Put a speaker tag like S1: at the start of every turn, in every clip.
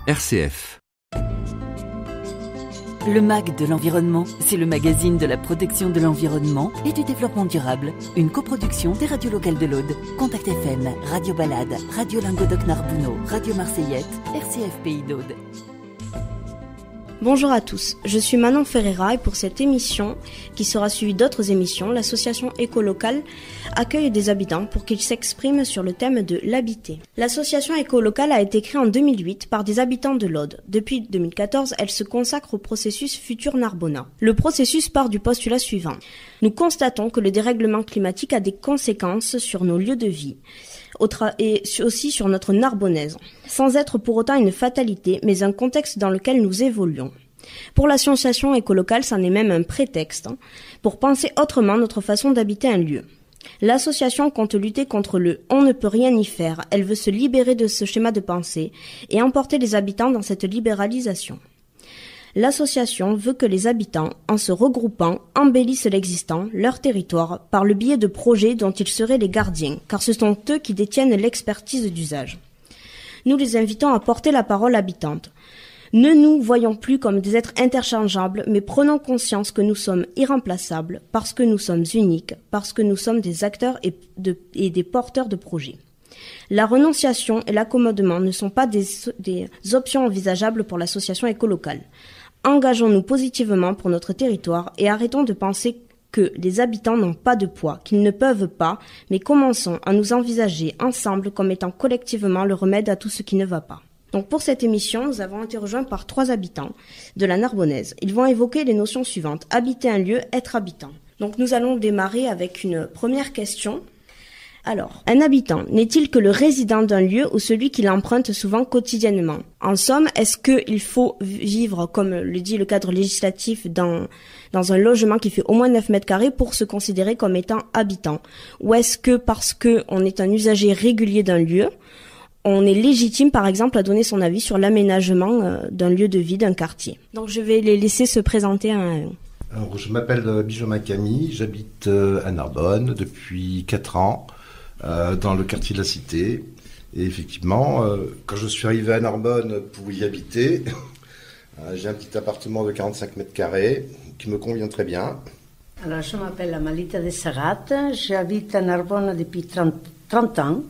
S1: RCF.
S2: Le MAG de l'environnement, c'est le magazine de la protection de l'environnement et du développement durable. Une coproduction des radios locales de l'Aude. Contact FM, Radio Balade, Radio Languedoc-Narbonneau, Radio Marseillette, RCF Pays d'Aude.
S3: Bonjour à tous, je suis Manon Ferreira et pour cette émission, qui sera suivie d'autres émissions, l'association écolocale accueille des habitants pour qu'ils s'expriment sur le thème de l'habiter. L'association écolocale a été créée en 2008 par des habitants de l'Aude. Depuis 2014, elle se consacre au processus Futur Narbona. Le processus part du postulat suivant. Nous constatons que le dérèglement climatique a des conséquences sur nos lieux de vie et aussi sur notre Narbonnaise, sans être pour autant une fatalité, mais un contexte dans lequel nous évoluons. Pour l'association écolocale, c'en est même un prétexte pour penser autrement notre façon d'habiter un lieu. L'association compte lutter contre le « on ne peut rien y faire », elle veut se libérer de ce schéma de pensée et emporter les habitants dans cette libéralisation. L'association veut que les habitants, en se regroupant, embellissent l'existant, leur territoire, par le biais de projets dont ils seraient les gardiens, car ce sont eux qui détiennent l'expertise d'usage. Nous les invitons à porter la parole habitante. Ne nous voyons plus comme des êtres interchangeables, mais prenons conscience que nous sommes irremplaçables, parce que nous sommes uniques, parce que nous sommes des acteurs et des porteurs de projets. La renonciation et l'accommodement ne sont pas des options envisageables pour l'association écolocale. Engageons-nous positivement pour notre territoire et arrêtons de penser que les habitants n'ont pas de poids, qu'ils ne peuvent pas, mais commençons à nous envisager ensemble comme étant collectivement le remède à tout ce qui ne va pas. Donc pour cette émission, nous avons été rejoints par 3 habitants de la Narbonnaise. Ils vont évoquer les notions suivantes: habiter un lieu, être habitant. Donc nous allons démarrer avec une première question. Alors, un habitant n'est-il que le résident d'un lieu ou celui qui l'emprunte souvent quotidiennement? En somme, est-ce qu'il faut vivre, comme le dit le cadre législatif, dans un logement qui fait au moins 9 mètres carrés pour se considérer comme étant habitant? Ou est-ce que parce qu'on est un usager régulier d'un lieu, on est légitime, par exemple, à donner son avis sur l'aménagement d'un lieu de vie, d'un quartier? Donc je vais les laisser se présenter un à un.
S4: Alors, je m'appelle Bijoma Camille, j'habite à Narbonne depuis 4 ans. Dans le quartier de la Cité. Et effectivement, quand je suis arrivé à Narbonne pour y habiter, j'ai un petit appartement de 45 mètres carrés qui me convient très bien.
S5: Alors, je m'appelle Amalita de Serrat, j'habite à Narbonne depuis 30 ans.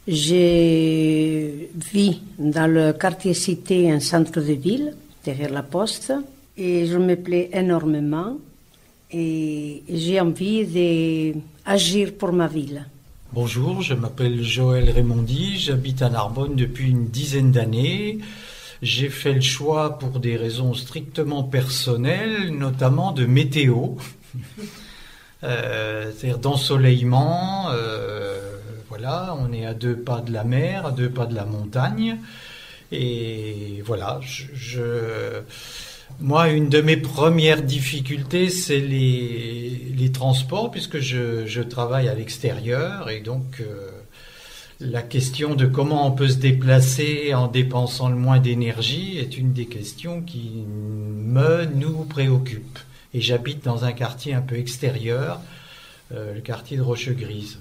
S5: Je vis dans le quartier Cité, un centre de ville, derrière la poste, et je me plais énormément et j'ai envie d'agir pour ma ville.
S6: Bonjour, je m'appelle Joël Raymondi, j'habite à Narbonne depuis une dizaine d'années. J'ai fait le choix pour des raisons strictement personnelles, notamment de météo, c'est-à-dire d'ensoleillement. Voilà, on est à 2 pas de la mer, à 2 pas de la montagne. Et voilà, moi, une de mes premières difficultés, c'est les transports, puisque je travaille à l'extérieur, et donc la question de comment on peut se déplacer en dépensant le moins d'énergie est une des questions qui nous préoccupe. Et j'habite dans un quartier un peu extérieur, le quartier de Rochegrise.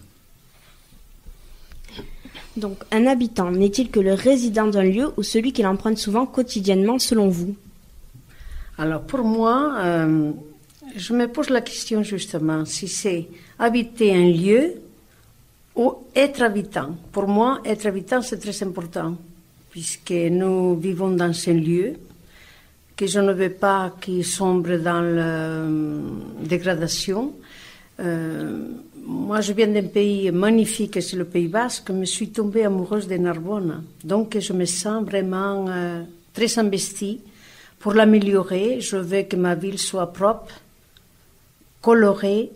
S3: Donc, un habitant n'est-il que le résident d'un lieu ou celui qui l'emprunte souvent quotidiennement, selon vous?
S5: Alors pour moi, je me pose la question justement, si c'est habiter un lieu ou être habitant. Pour moi, être habitant, c'est très important, puisque nous vivons dans un lieu que je ne veux pas qu'il sombre dans la dégradation. Moi, je viens d'un pays magnifique, c'est le Pays Basque, je me suis tombée amoureuse de Narbonne. Donc, je me sens vraiment très investie. Pour l'améliorer, je veux que ma ville soit propre, colorée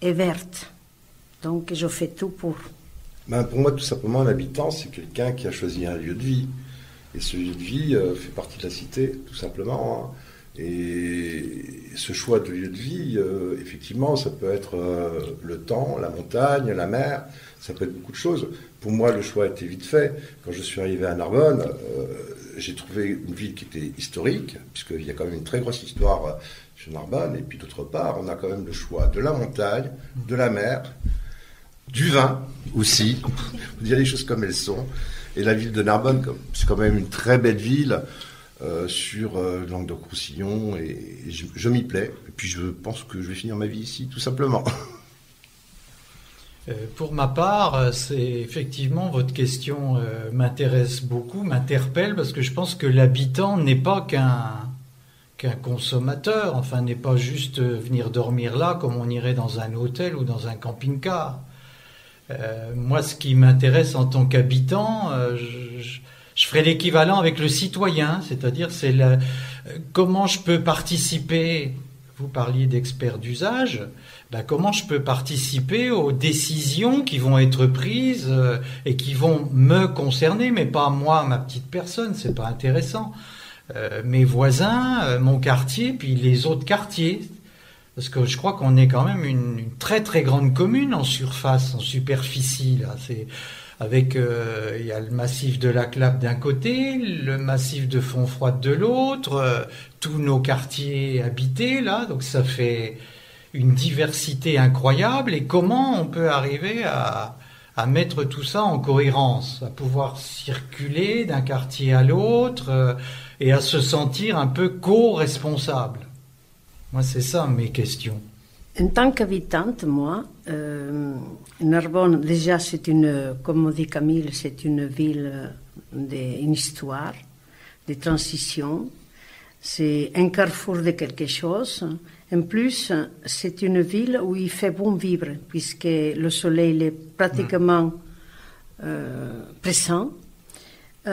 S5: et verte. Donc, je fais tout pour.
S4: Pour moi, tout simplement, un habitant, c'est quelqu'un qui a choisi un lieu de vie. Et ce lieu de vie fait partie de la cité, tout simplement. Et ce choix de lieu de vie, effectivement, ça peut être le temps, la montagne, la mer, ça peut être beaucoup de choses. Pour moi, le choix a été vite fait. Quand je suis arrivé à Narbonne, j'ai trouvé une ville qui était historique, puisqu'il y a quand même une très grosse histoire chez Narbonne. Et puis d'autre part, on a quand même le choix de la montagne, de la mer, du vin aussi, faut dire les choses comme elles sont. Et la ville de Narbonne, c'est quand même une très belle ville sur Languedoc-Roussillon, et je m'y plais. Et puis je pense que je vais finir ma vie ici, tout simplement.
S6: Pour ma part, c'est effectivement votre question m'intéresse beaucoup, m'interpelle, parce que je pense que l'habitant n'est pas qu'un consommateur, enfin n'est pas juste venir dormir là comme on irait dans un hôtel ou dans un camping-car. Moi, ce qui m'intéresse en tant qu'habitant, je ferai l'équivalent avec le citoyen, c'est-à-dire comment je peux participer. Vous parliez d'experts d'usage, comment je peux participer aux décisions qui vont être prises et qui vont me concerner, mais pas moi, ma petite personne, c'est pas intéressant. Mes voisins, mon quartier, puis les autres quartiers. Parce que je crois qu'on est quand même une très très grande commune en surface, en superficie. Là. Avec, il y a le massif de la Clappe d'un côté, le massif de Fontfroide de l'autre, tous nos quartiers habités là, donc ça fait une diversité incroyable. Et comment on peut arriver à mettre tout ça en cohérence, à pouvoir circuler d'un quartier à l'autre et à se sentir un peu co-responsable. Moi, c'est ça mes questions.
S5: En tant qu'habitante, moi, Narbonne, déjà, c'est comme dit Camille, c'est une ville d'une histoire, de transition. C'est un carrefour de quelque chose. En plus, c'est une ville où il fait bon vivre, puisque le soleil est pratiquement présent. Il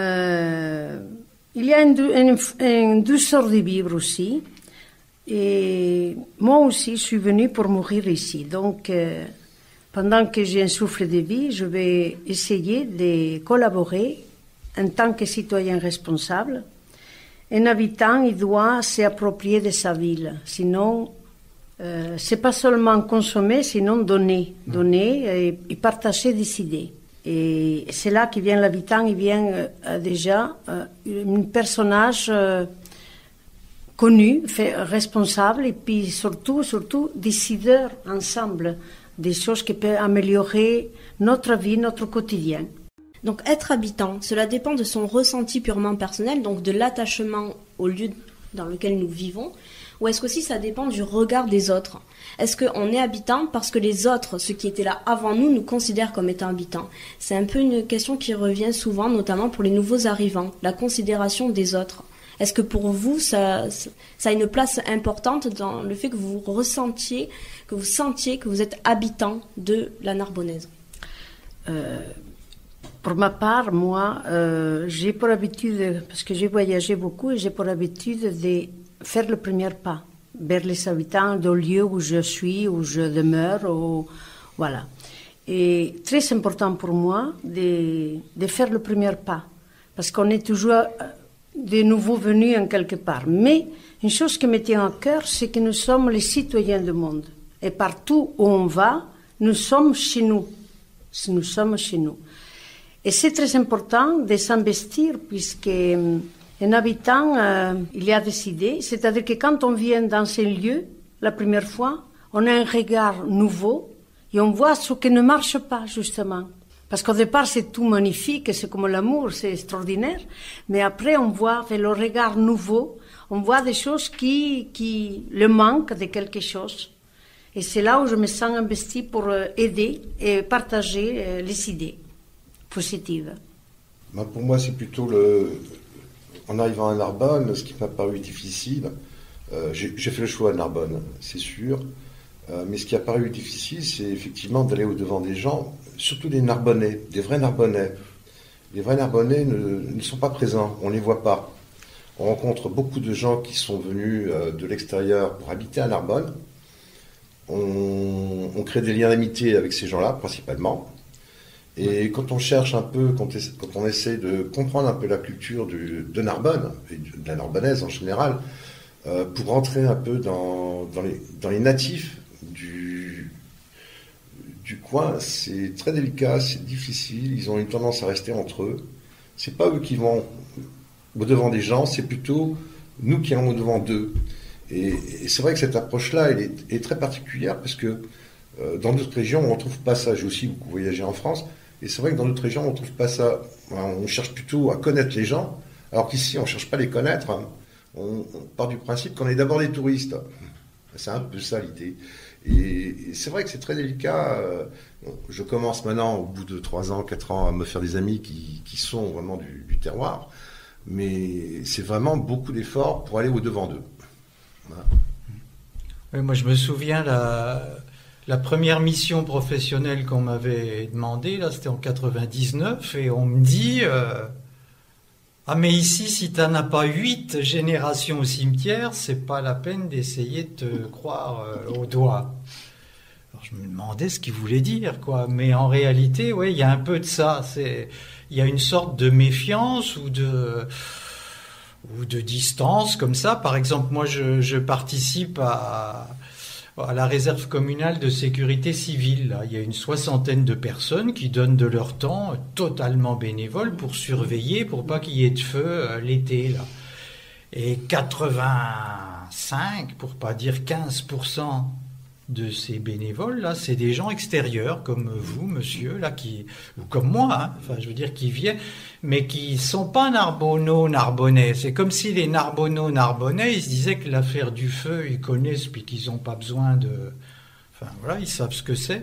S5: y a une douceur de vivre aussi. Et moi aussi, je suis venue pour mourir ici. Donc, pendant que j'ai un souffle de vie, je vais essayer de collaborer en tant que citoyen responsable. Un habitant, il doit s'approprier de sa ville. Sinon, c'est pas seulement consommer, sinon donner et partager des idées. Et c'est là que vient l'habitant, il vient déjà un personnage connu, responsable, et puis surtout décideur ensemble des choses qui peuvent améliorer notre vie, notre quotidien.
S3: Donc être habitant, cela dépend de son ressenti purement personnel, donc de l'attachement au lieu dans lequel nous vivons, ou est-ce qu'aussi ça dépend du regard des autres? Est-ce qu'on est habitant parce que les autres, ceux qui étaient là avant nous, nous considèrent comme étant habitants? C'est un peu une question qui revient souvent, notamment pour les nouveaux arrivants, la considération des autres. Est-ce que pour vous, ça a une place importante dans le fait que vous ressentiez, que vous sentiez que vous êtes habitant de la Narbonnaise?
S5: Pour ma part, moi, j'ai pour habitude, parce que j'ai voyagé beaucoup, et j'ai pour habitude de faire le premier pas vers les habitants du lieu où je suis, où je demeure, voilà. Et très important pour moi de faire le premier pas, parce qu'on est toujours de nouveaux venus en quelque part. Mais une chose qui me tient à cœur, c'est que nous sommes les citoyens du monde. Et partout où on va, nous sommes chez nous. Nous sommes chez nous. Et c'est très important de s'investir, puisque un habitant, il a des idées. C'est-à-dire que quand on vient dans ces lieux, la première fois, on a un regard nouveau et on voit ce qui ne marche pas, justement. Parce qu'au départ, c'est tout magnifique, c'est comme l'amour, c'est extraordinaire. Mais après, on voit avec le regard nouveau, on voit des choses qui le manquent de quelque chose. Et c'est là où je me sens investie pour aider et partager les idées positives.
S4: Pour moi, c'est plutôt en arrivant à Narbonne, ce qui m'a paru difficile. J'ai fait le choix à Narbonne, c'est sûr. Mais ce qui a paru difficile, c'est effectivement d'aller au-devant des gens, surtout des Narbonnais, des vrais Narbonnais. Les vrais Narbonnais ne sont pas présents, on ne les voit pas. On rencontre beaucoup de gens qui sont venus de l'extérieur pour habiter à Narbonne. On crée des liens d'amitié avec ces gens-là, principalement. Et quand on cherche un peu, quand on essaie de comprendre un peu la culture de Narbonne, et de la Narbonnaise en général, pour rentrer un peu dans les natifs du coin, c'est très délicat, c'est difficile, ils ont une tendance à rester entre eux. C'est pas eux qui vont au-devant des gens, c'est plutôt nous qui allons au-devant d'eux. Et c'est vrai que cette approche-là, elle est très particulière, parce que dans d'autres régions, on ne retrouve pas ça. J'ai aussi beaucoup voyagé en France, Et c'est vrai que dans notre région, on ne trouve pas ça. On cherche plutôt à connaître les gens, alors qu'ici, on ne cherche pas à les connaître. On part du principe qu'on est d'abord des touristes. C'est un peu ça l'idée. Et c'est vrai que c'est très délicat. Je commence maintenant, au bout de 3 ans, 4 ans, à me faire des amis qui sont vraiment du terroir. Mais c'est vraiment beaucoup d'efforts pour aller au-devant d'eux. Voilà.
S6: Oui, moi, je me souviens, la première mission professionnelle qu'on m'avait demandé, là, c'était en 99, et on me dit ah, mais ici, si tu n'en as pas 8 générations au cimetière, c'est pas la peine d'essayer de te croire au doigt. Alors, je me demandais ce qu'il voulait dire, quoi. Mais en réalité, oui, il y a un peu de ça. Il y a une sorte de méfiance ou de distance, comme ça. Par exemple, moi, je participe à la réserve communale de sécurité civile. Là. Il y a une 60aine de personnes qui donnent de leur temps totalement bénévole pour surveiller, pour pas qu'il y ait de feu l'été. Là. Et 85, pour pas dire 15% de ces bénévoles, là, c'est des gens extérieurs, comme vous, monsieur, là, ou comme moi, hein, enfin, je veux dire, qui viennent, mais qui sont pas narbonnais. C'est comme si les narbonnais, ils se disaient que l'affaire du feu, ils connaissent, puis qu'ils ont pas besoin de... Enfin, voilà, ils savent ce que c'est.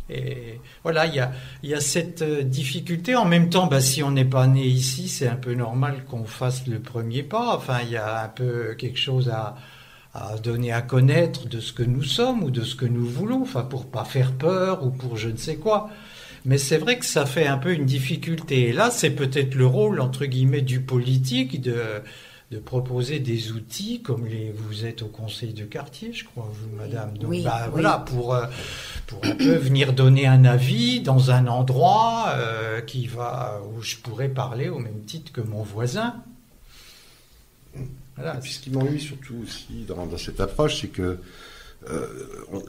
S6: Et voilà, il y a cette difficulté. En même temps, si on n'est pas né ici, c'est un peu normal qu'on fasse le premier pas. Enfin, il y a un peu quelque chose à donner à connaître de ce que nous sommes ou de ce que nous voulons, enfin pour pas faire peur ou pour je ne sais quoi. Mais c'est vrai que ça fait un peu une difficulté. Et là, c'est peut-être le rôle, entre guillemets, du politique de proposer des outils comme vous êtes au conseil de quartier, je crois, vous, madame. Donc,
S5: oui,
S6: voilà, pour un peu venir donner un avis dans un endroit où je pourrais parler au même titre que mon voisin.
S4: Voilà. Et puis ce qui m'ennuie surtout aussi dans cette approche, c'est que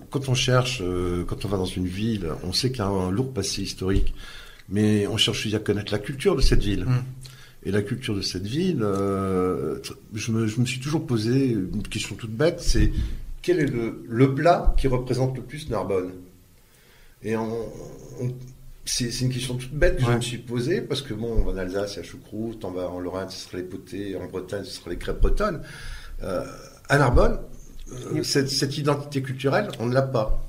S4: quand on cherche, quand on va dans une ville, on sait qu'il y a un lourd passé historique, mais on cherche aussi à connaître la culture de cette ville. Et la culture de cette ville, je me suis toujours posé une question toute bête, c'est quel est le plat qui représente le plus Narbonne? Et c'est une question toute bête que je me suis posée, parce que bon, en Alsace, il y a choucroute, en Lorraine, ce sera les potées, en Bretagne, ce sera les crêpes bretonnes. À Narbonne, cette identité culturelle, on ne l'a pas.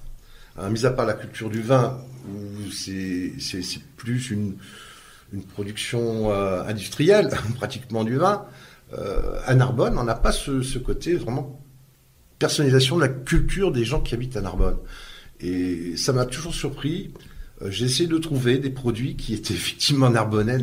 S4: Mis à part la culture du vin, où c'est plus une production industrielle, pratiquement du vin, à Narbonne, on n'a pas ce côté vraiment personnalisation de la culture des gens qui habitent à Narbonne. Et ça m'a toujours surpris. J'ai essayé de trouver des produits qui étaient effectivement narbonnais.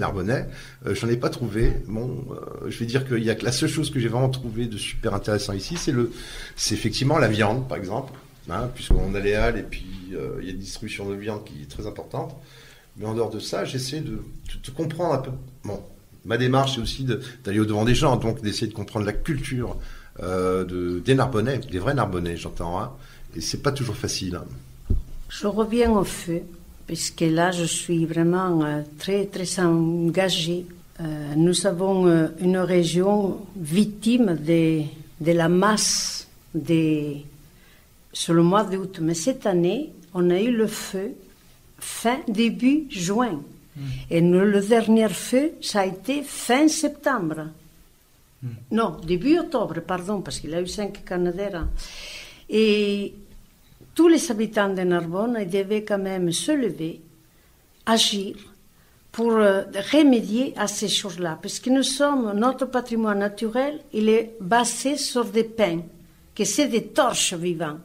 S4: J'en ai pas trouvé. Bon, je vais dire qu'il y a que la seule chose que j'ai vraiment trouvé de super intéressant ici, c'est effectivement la viande, par exemple, hein, puisqu'on a les halles et puis il y a une distribution de viande qui est très importante. Mais en dehors de ça, j'essaie de comprendre un peu. Bon, ma démarche c'est aussi d'aller au-devant des gens, donc d'essayer de comprendre la culture des Narbonnais, des vrais Narbonnais, j'entends. Hein, et c'est pas toujours facile. Hein.
S5: Je reviens au feu. Parce que là, je suis vraiment très, très engagée. Nous avons une région victime de la masse sur le mois d'août. Mais cette année, on a eu le feu début juin. Et le dernier feu, ça a été fin septembre. Non, début octobre, pardon, parce qu'il y a eu 5 Canadaires. Et tous les habitants de Narbonne devaient quand même se lever, agir pour remédier à ces choses-là. Parce que notre patrimoine naturel, il est basé sur des pins, que c'est des torches vivantes.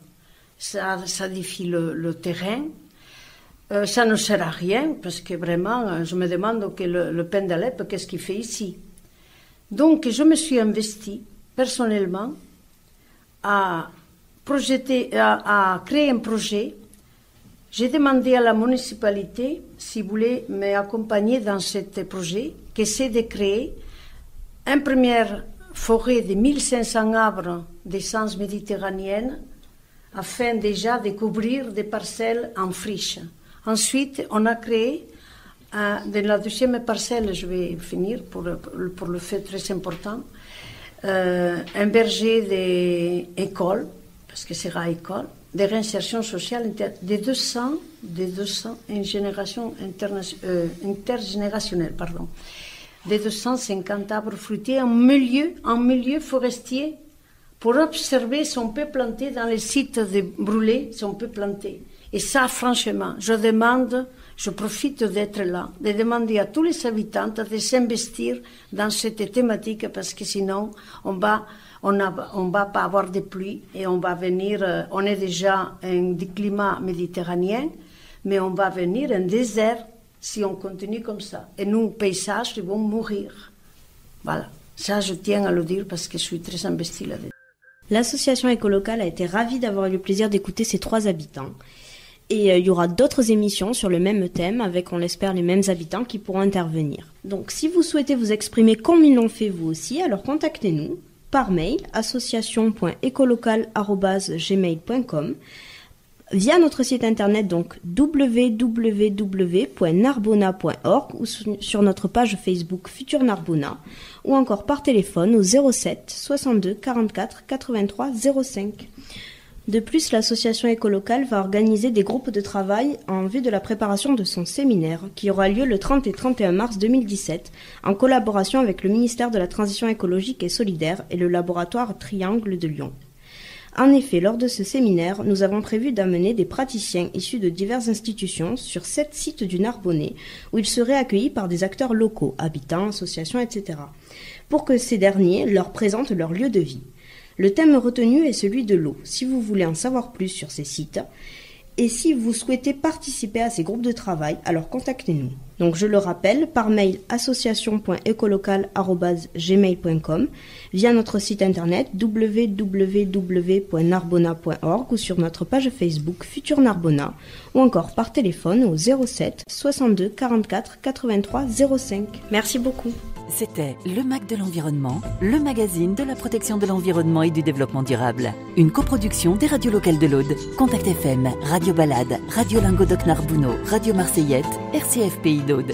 S5: Ça défie le terrain. Ça ne sert à rien, parce que vraiment, je me demande que le pin d'Alep, qu'est-ce qu'il fait ici? Donc, je me suis investie, personnellement, à créer un projet. J'ai demandé à la municipalité s'ils voulaient m'accompagner dans ce projet, que c'est de créer une première forêt de 1500 arbres d'essence méditerranéenne, afin déjà de couvrir des parcelles en friche. Ensuite, on a créé, de la deuxième parcelle, je vais finir pour le fait très important, un berger d'école, parce que c'est sera école, de réinsertion sociale de 200 une génération intergénérationnelle, de 250 arbres fruitiers en milieu forestier pour observer si on peut planter dans les sites brûlés, si on peut planter. Et ça, franchement, je profite d'être là, de demander à tous les habitants de s'investir dans cette thématique parce que sinon, on va pas avoir de pluie et on va venir, on est déjà un climat méditerranéen, mais on va venir un désert si on continue comme ça. Et nos paysages, ils vont mourir. Voilà. Ça, je tiens à le dire parce que je suis très investie là-dedans.
S3: L'association écolocale a été ravie d'avoir eu le plaisir d'écouter ces 3 habitants. Et il y aura d'autres émissions sur le même thème avec, on l'espère, les mêmes habitants qui pourront intervenir. Donc si vous souhaitez vous exprimer comme ils l'ont fait vous aussi, alors contactez-nous par mail association.ecolocal@gmail.com, via notre site internet donc www.narbona.org ou sur notre page Facebook Futur Narbona, ou encore par téléphone au 07 62 44 83 05. De plus, l'association écolocale va organiser des groupes de travail en vue de la préparation de son séminaire qui aura lieu le 30 et 31 mars 2017 en collaboration avec le ministère de la Transition écologique et solidaire et le laboratoire Triangle de Lyon. En effet, lors de ce séminaire, nous avons prévu d'amener des praticiens issus de diverses institutions sur 7 sites du Narbonnais où ils seraient accueillis par des acteurs locaux, habitants, associations, etc., pour que ces derniers leur présentent leur lieu de vie. Le thème retenu est celui de l'eau, si vous voulez en savoir plus sur ces sites. Et si vous souhaitez participer à ces groupes de travail, alors contactez-nous. Donc je le rappelle, par mail association.ecolocal@gmail.com, via notre site internet www.narbona.org ou sur notre page Facebook Futur Narbona, ou encore par téléphone au 07 62 44 83 05. Merci beaucoup.
S2: C'était le MAG de l'environnement, le magazine de la protection de l'environnement et du développement durable. Une coproduction des radios locales de l'Aude, Contact FM, Radio Balade, Radio Languedoc Narbonneau, Radio Marseillette, RCF Pays d'Aude.